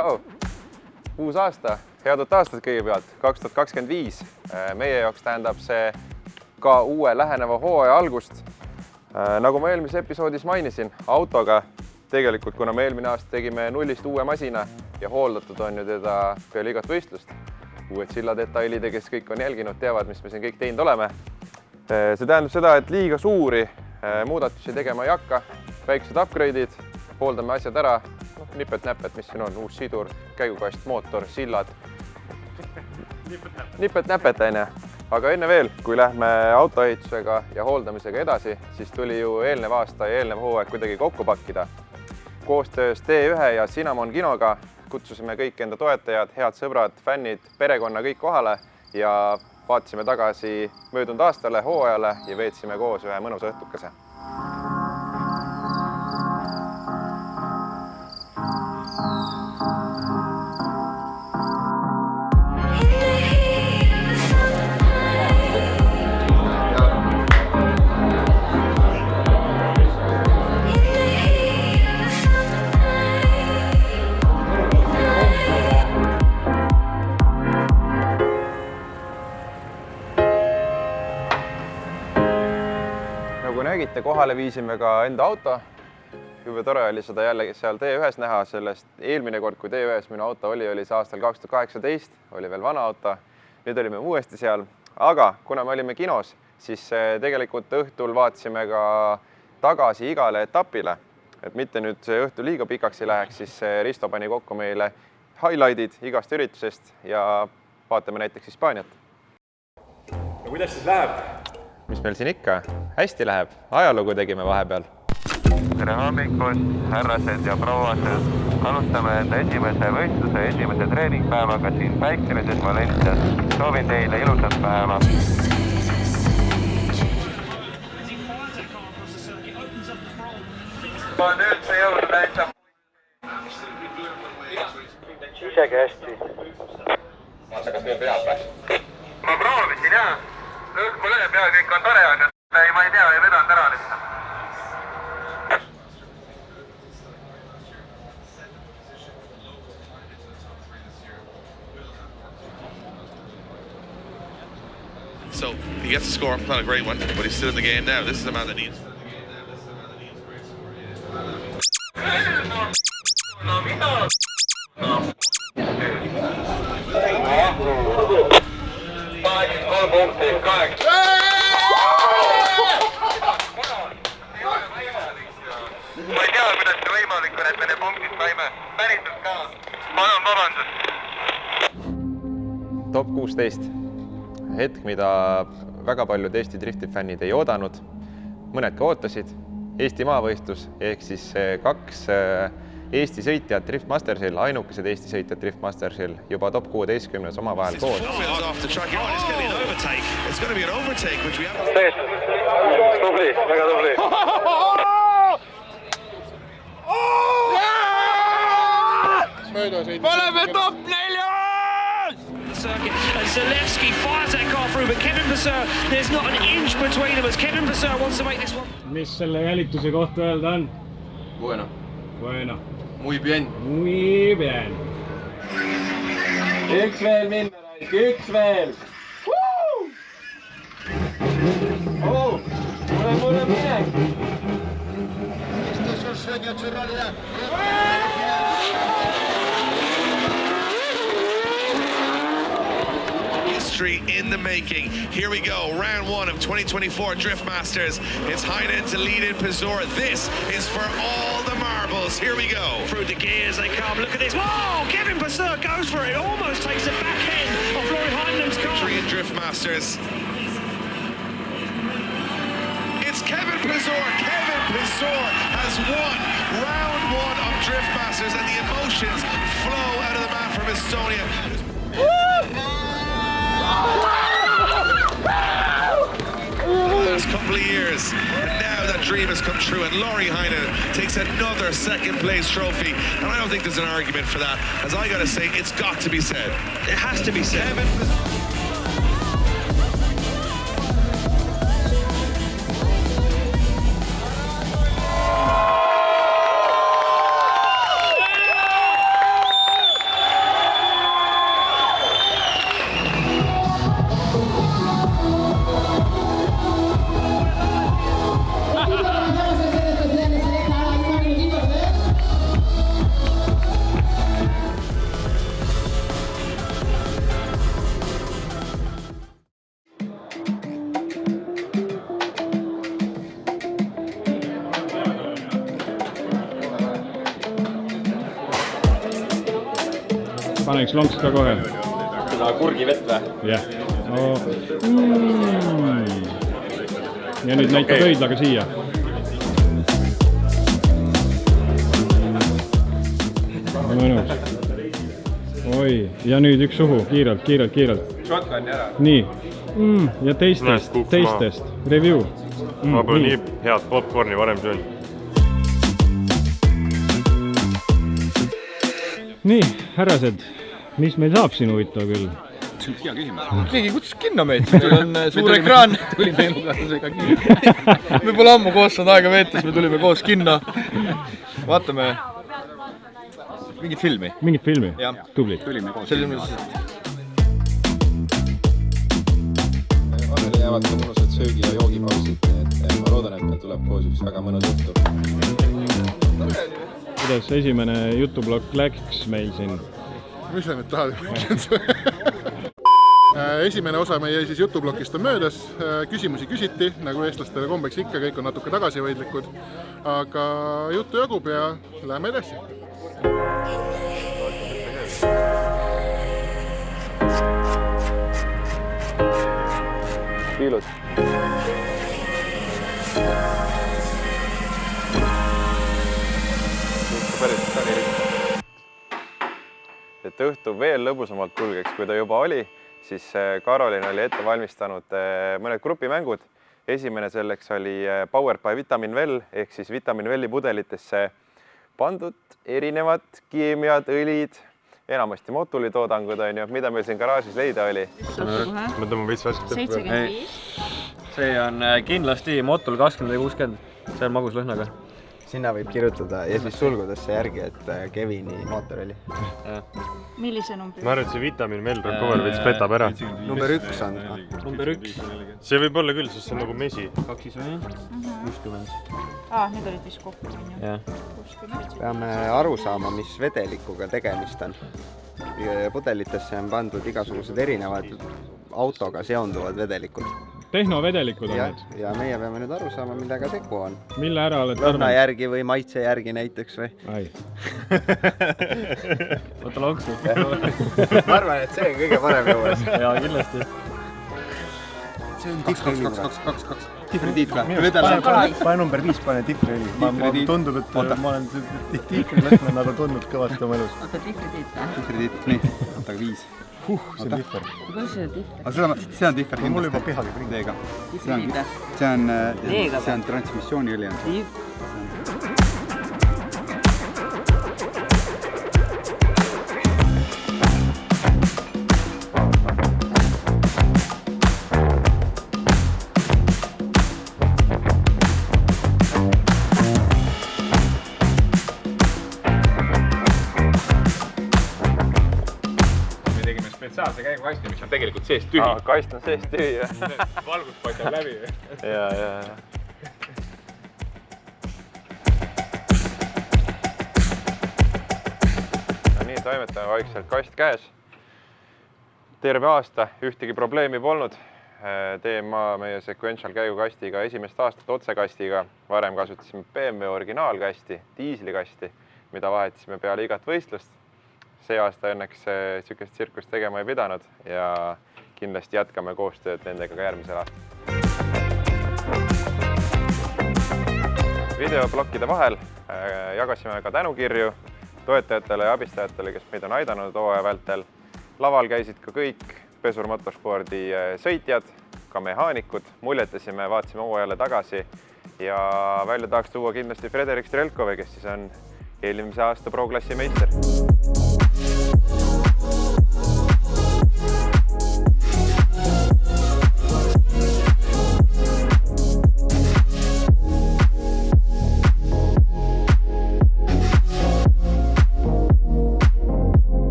Tšau! Uus aasta, head uut aastat kõigepealt, 2025. Meie jaoks tähendab see ka uue läheneva hooaja algust. Nagu ma eelmises episoodis mainisin, autoga tegelikult, kuna me eelmine aasta tegime nullist uue masina ja hooldatud on ju teda peale igat võistlust. Uued silladetailid ja kes kõik on jälginud, teavad, mis me siin kõik teinud oleme. See tähendab seda, et liiga suuri muudatusi tegema ei hakka, väiksed upgrade'id, hooldame asjad ära, nipet-näpet, mis siin on, uus sidur, käigukast, mootor, sillad. Nipet-näpet, aine. Aga enne veel, kui lähme autoehitusega ja hooldamisega edasi, siis tuli ju eelnev aasta ja eelnev hooaeg kuidagi kokku pakkida. Koostöös T1 ja Cinnamon Kinoga kutsusime kõik enda toetajad, head sõbrad, fännid, perekonna kõik kohale ja vaatasime tagasi möödunud aastale, hooajale ja veetsime koos ühe mõnusa õhtukese. Nagu nägite, kohale viisime ka enda auto. Juba tore oli seda jälle seal T1-s näha, sellest eelmine kord, kui T1-s minu auto oli see aastal 2018, oli veel vana auto. Nüüd olime uuesti seal, aga kuna me olime kinos, siis tegelikult õhtul vaatasime ka tagasi igale etapile. Et mitte nüüd see õhtu liiga pikaks ei läheks, siis Risto pani kokku meile highlightid igast üritusest ja vaatame näiteks Hispaaniat. No kuidas siis läheb? Mis meil siin ikka? Hästi läheb. Ajalugu tegime vahepeal. Tere hommikust, härrased ja prouased. Alustame enda esimese võistluse, esimese treeningpäevaga siin päikelises Valencias. Soovin teile ilusat päeva. Nüüd see jõud näitab. Isegi hästi. Vaata, kas veel peab või? Ma proovisin, jah. Õhku lööb ja kõik on tore, aga ma ei tea, ei vedanud ära lihtsalt. So he gets the score, not a great one, but he's still in the game now. This is a man that needs. Ma ei tea, kuidas see võimalik on, et me need punktid saime päriselt ka. Palun vabandust. Top 16. Hetk, mida väga paljud Eesti driftifännid ei oodanud. Mõned ka ootasid. Eesti maavõistlus ehk siis kaks Eesti sõitjad Drift Mastersil, ainukesed Eesti sõitjad Drift Mastersil juba top 16 oma vahel koos. Tubli, väga tubli. Oleme top 4! And Zalewski fires that car through, but Kevin Vasseur, there's not an inch between them as Kevin Vasseur wants to make this one. Mis selle jälituse kohta öelda on? Bueno. Bueno. Muy bien. Muy bien. Üks veel minna, Raik, üks veel. Mule minek. History in the making. Here we go, round 1 of 2024 Drift Masters. It's Heinen to lead in Pizor. This is for all the marbles. Here we go. Through the gears they come. Look at this. Whoa! Kevin Vasseur goes for it. Almost takes the back end of Laurie Heinen's car. History in Drift Masters. It's Kevin Pizor. Kevin Pizor has won round 1 of Drift Masters, and the emotions flow out of the man from Estonia. The last couple of years, and now that dream has come true, and Laurie Heinen takes another second place trophy, and I don't think there's an argument for that. As I gotta say, it's got to be said. It has to be said. paneks lonks ka kohe. Seda kurgi vett või? Jah. Ja nüüd näita pöidlaga siia. Mõnus. Oi, ja nüüd üks suhu, kiirelt. Shotgun'i ära. Nii. Ja teistest. Review. Ma pole nii head popcorni varem söönud. Nii, härrased, mis meil saab siin huvitav küll? Keegi kutsus kinno meid, meil on suur ekraan. Tulime elukaaslasega kinno. Me pole ammu koos saanud aega veetes, me tulime koos kinno. Vaatame mingit filmi. Mingit filmi? Jah. Tublid. Tulime koos. Selles mõttes, Anneli jäävad ka mõnusad söögi- ja joogipausid, nii et ma loodan, et meil tuleb koos üks väga mõnus juttu. Kuidas esimene jutublokk läks meil siin? Mis sa nüüd tahad? Esimene osa meie siis jutublokist on möödas, küsimusi küsiti, nagu eestlastele kombeks ikka, kõik on natuke tagasihoidlikud, aga juttu jagub ja läheme edasi. Piilud. Päris tani riik. Et õhtu veel lõbusamalt kulgeks, kui ta juba oli, siis Karolin oli ette valmistanud mõned grupimängud. Esimene selleks oli Powered by Vitamin Well ehk siis Vitamin Welli pudelitesse pandud erinevad keemiad, õlid, enamasti motulitoodangud, mida meil siin garaažis leida oli. Ma tõmban veits värskelt. 75. See on kindlasti Motul 20-60, see on magus lõhnaga. Sinna võib kirjutada ja siis sulgudesse järgi, et Kevini mootor oli. Millise numbri? Ma arvan, et see Vitamin Well Recover veits petab ära. Number 1 on. Number 1. See võib olla küll, sest see on nagu mesi. 260. Need olid vist kokku. Peame aru saama, mis vedelikuga tegemist on. Pudelitesse on pandud igasugused erinevad autoga seonduvad vedelikud. Tehnovedelikud on need. Ja meie peame nüüd aru saama, millega tegu on. Mille ära oled lõhna järgi või maitse järgi näiteks või? Ai. Võta lonksu. Ma arvan, et see on kõige parem juures. Jaa, kindlasti. See on Diffreli. 2. Diffreli tiit ka. Pane number 5, pane Diffreli. Tundub, et ma olen Diffreli lõhna nagu tundnud kõvasti oma elus. Oota, Diffreli tiit või? Diffreli tiit, nii. Oota, 5. See on Differ. Kuidas see Differ? See on Differ. Mul juba pihagi pringi. See on transmissiooniõli. Spetsiaalse käigukasti, mis on tegelikult seest tühi. Kast on seest tühi, jah. Valgus paistab läbi. Ja. Nii, toimetame vaikselt kast käes. Terve aasta ühtegi probleemi polnud. Teen ma meie Sequential käigukastiga esimest aastat otsekastiga. Varem kasutasime BMW originaalkasti, diislikasti, mida vahetasime peale igat võistlust. See aasta õnneks sükest tsirkust tegema ei pidanud ja kindlasti jätkame koostööd nendega ka järgmisel aastal. Videoblokkide vahel jagasime ka tänukirju toetajatele ja abistajatele, kes meid on aidanud hooaja vältel. Laval käisid ka kõik Pesur motorspordi sõitjad, ka mehaanikud. Muljetasime, vaatasime hooajale tagasi ja välja tahaks tuua kindlasti Frederik Strelkovi, kes siis on eelmise aasta pro-klassi meister.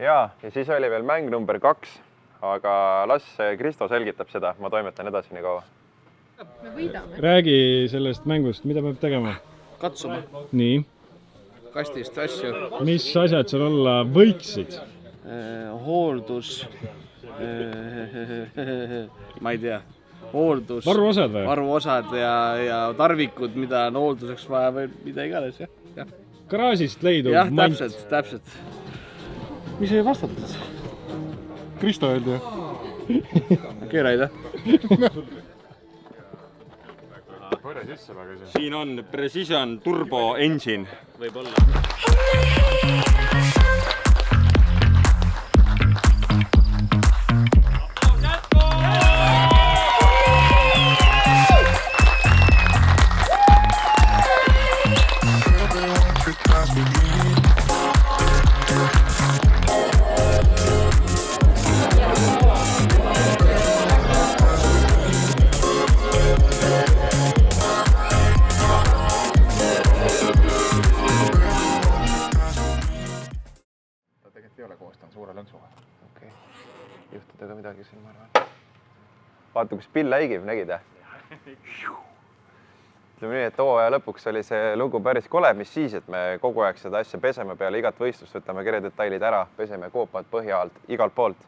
Ja siis oli veel mäng number 2, aga las Kristo selgitab seda, ma toimetan edasi nii kaua. Me võidame. Räägi sellest mängust, mida peab tegema? Katsuma. Nii. Kastist asju. Mis asjad seal olla võiksid? Hooldus, ma ei tea, hooldus. Varuosad või? Varuosad ja tarvikud, mida on hoolduseks vaja või mida iganes, jah. Garaažist leidub jah, mant. täpselt. Mis ei vastatud? Kristo öeldi ju. Keeraid, jah? Siin on Precision Turbo Engine. Võib-olla. juhtudega midagi siin, ma arvan. Vaata, kus Bill äigib, nägid? Ütleme nii, et hooaja lõpuks oli see lugu päris kole, mis siis, et me kogu aeg seda asja peseme peale igat võistlust, võtame keredetailid ära, peseme koopad põhja alt, igalt poolt.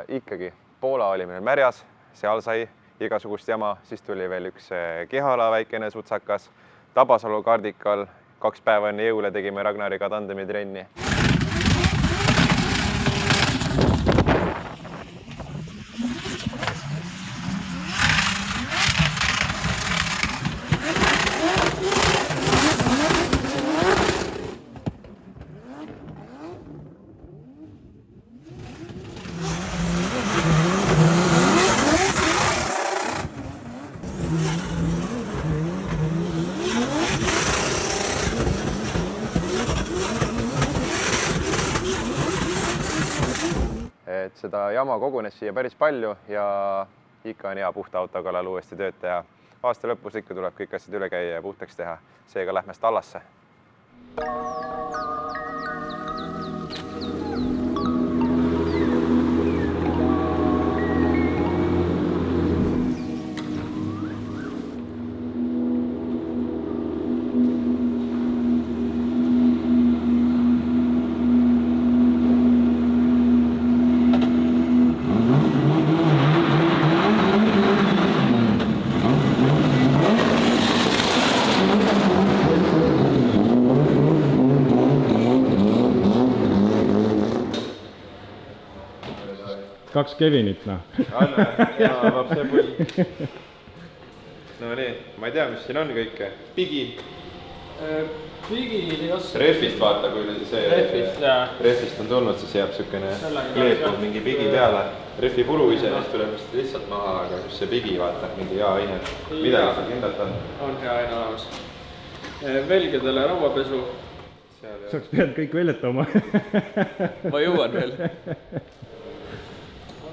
Ikkagi Poola oli meil märjas, seal sai igasugust jama, siis tuli veel üks Kehala väikene sutsakas, Tabasalu kardikal, 2 päeva enne jõule tegime Ragnariga tandemi trenni. Et seda jama kogunes siia päris palju ja ikka on hea puhta auto kallal uuesti tööd teha. Aasta lõpus ikka tuleb kõik asjad üle käia ja puhtaks teha. Seega lähme stallasse. Kaks Kevinit, noh. Anna, ja avab see pull. No nii, ma ei tea, mis siin on kõike. Pigi. Pigi ei oska. Refist vaata, kui see refist on tulnud, siis jääb niisugune kleepub mingi pigi peale. Refi pulu iseenesest tuleb lihtsalt maha, aga just see pigi vaata, mingi hea aine. Midagi seal kindlalt on? On hea aine olemas. Velgedele rauapesu. Saaks pead kõik veljetama. Ma jõuan veel.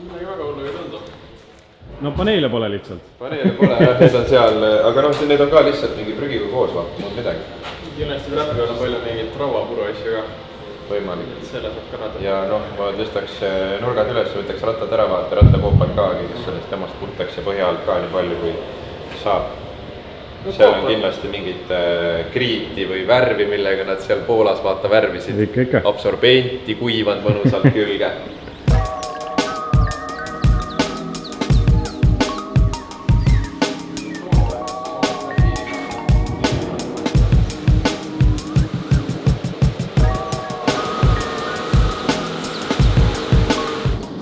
Midagi väga hullu ei tundu. No paneele pole lihtsalt. Paneele pole, need on seal, aga noh, need on ka lihtsalt mingi prügiga koos, vaata, muud midagi. Kindlasti trappi on palju mingit rauapuru asju ka. Võimalik. Selle saab kannada. Ja noh, ma tõstaks nurgad üles, võtaks rattad ära vaata, rattakoopad ka, kes sellest temast puhtaks ja põhja alt ka nii palju, kui saab. Seal on kindlasti mingit kriiti või värvi, millega nad seal Poolas vaata värvisid. Absorbenti kuivanud mõnusalt külge.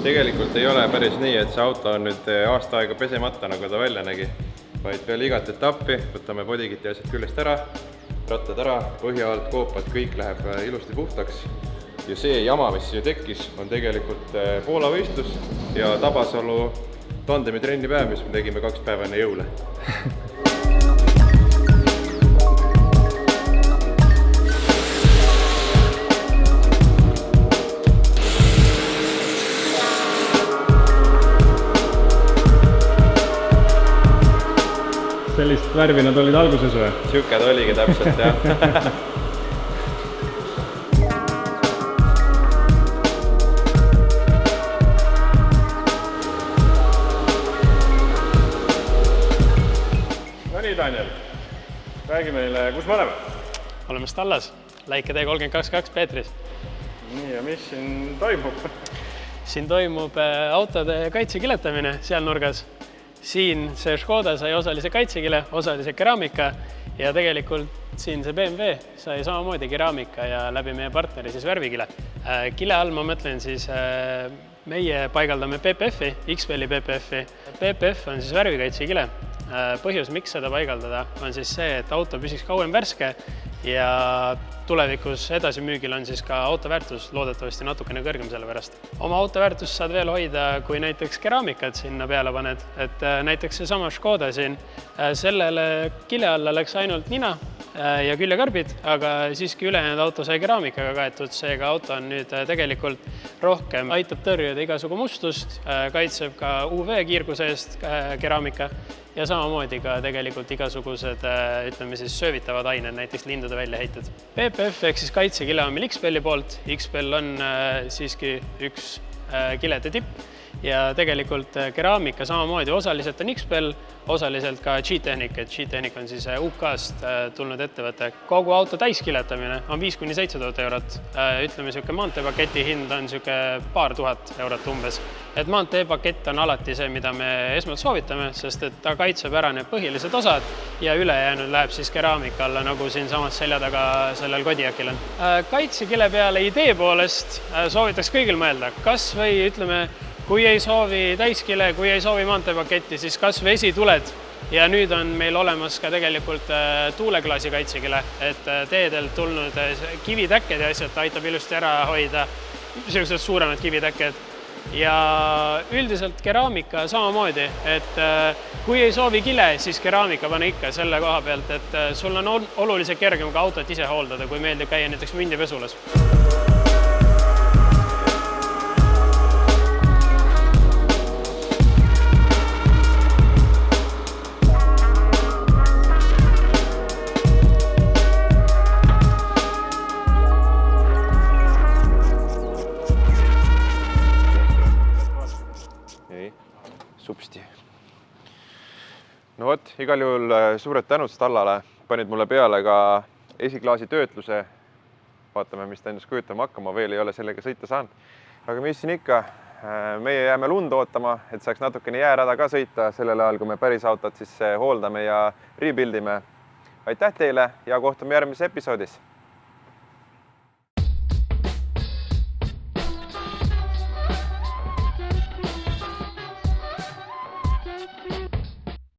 Tegelikult ei ole päris nii, et see auto on nüüd aasta aega pesemata, nagu ta välja nägi, vaid peale igat etappi võtame bodykiti asjad küljest ära, rattad ära, põhja alt, koopad, kõik läheb ilusti puhtaks. Ja see jama, mis siin tekkis, on tegelikult Poola võistlus ja Tabasalu tandemi trennipäev, mis me tegime 2 päeva enne jõule. Sellist värvi nad olid alguses või? Siuke ta oligi täpselt, jah. No nii, Daniel, räägi meile, kus me oleme? Oleme stallas, Läike tee 32 Peetris. Nii, ja mis siin toimub? siin toimub autode kaitsekiletamine seal nurgas. Siin see Škoda sai osalise kaitsekile, osalise keraamika ja tegelikult siin see BMW sai samamoodi keraamika ja läbi meie partneri siis värvikile. Kile all ma mõtlen siis meie paigaldame PPF-i, X-Peli PPF-i. PPF on siis värvikaitsekile. Põhjus, miks seda paigaldada, on siis see, et auto püsiks kauem värske ja tulevikus edasimüügil on siis ka auto väärtus loodetavasti natukene kõrgem selle pärast. Oma auto väärtust saad veel hoida, kui näiteks keraamikat sinna peale paned. Et näiteks see sama Škoda siin, sellele kile alla läks ainult nina ja küljekarbid, aga siiski ülejäänud auto sai keraamikaga kaetud, seega auto on nüüd tegelikult rohkem aitab tõrjuda igasugu mustust, kaitseb ka UV-kiirguse eest keraamika ja samamoodi ka tegelikult igasugused, ütleme siis, söövitavad ained, näiteks lindude väljaheited. PPF ehk siis kaitsekile on meil X-Peli poolt. X-Pel on siiski üks kilede tipp ja tegelikult keraamika samamoodi osaliselt on X-Pel, osaliselt ka G-Technic, et G-Technic on siis UK-st tulnud ettevõte. Kogu auto täiskiletamine on 5–7 eurot. Ütleme, siuke maanteepaketi hind on siuke paar tuhat eurot umbes. Et maanteepakett on alati see, mida me esmalt soovitame, sest et ta kaitseb ära need põhilised osad ja ülejäänud läheb siis keraamika alla, nagu siin samas selja taga sellel Kodiaqil on. Kaitsekile peale idee poolest soovitaks kõigil mõelda, kas või ütleme, kui ei soovi täiskile, kui ei soovi maanteepaketti, siis kas või esituled. Ja nüüd on meil olemas ka tegelikult tuuleklaasi kaitsekile, et teedelt tulnud kivitäkked ja asjad aitab ilusti ära hoida, sellised suuremad kivitäkked. Ja üldiselt keraamika samamoodi, et kui ei soovi kile, siis keraamika pane ikka selle koha pealt, et sul on oluliselt kergem ka autot ise hooldada, kui meeldib käia näiteks mundipesulas. Supsti. No vot, igal juhul suured tänud Stallale. Panid mulle peale ka esiklaasi töötluse. Vaatame, mis ta endast kujutama hakkama. Veel ei ole sellega sõita saanud. Aga mis siin ikka? Meie jääme lund ootama, et saaks natukene jäärada ka sõita sellel ajal, kui me päris autot siis hooldame ja rebuildime. Aitäh teile ja kohtume järgmises episoodis!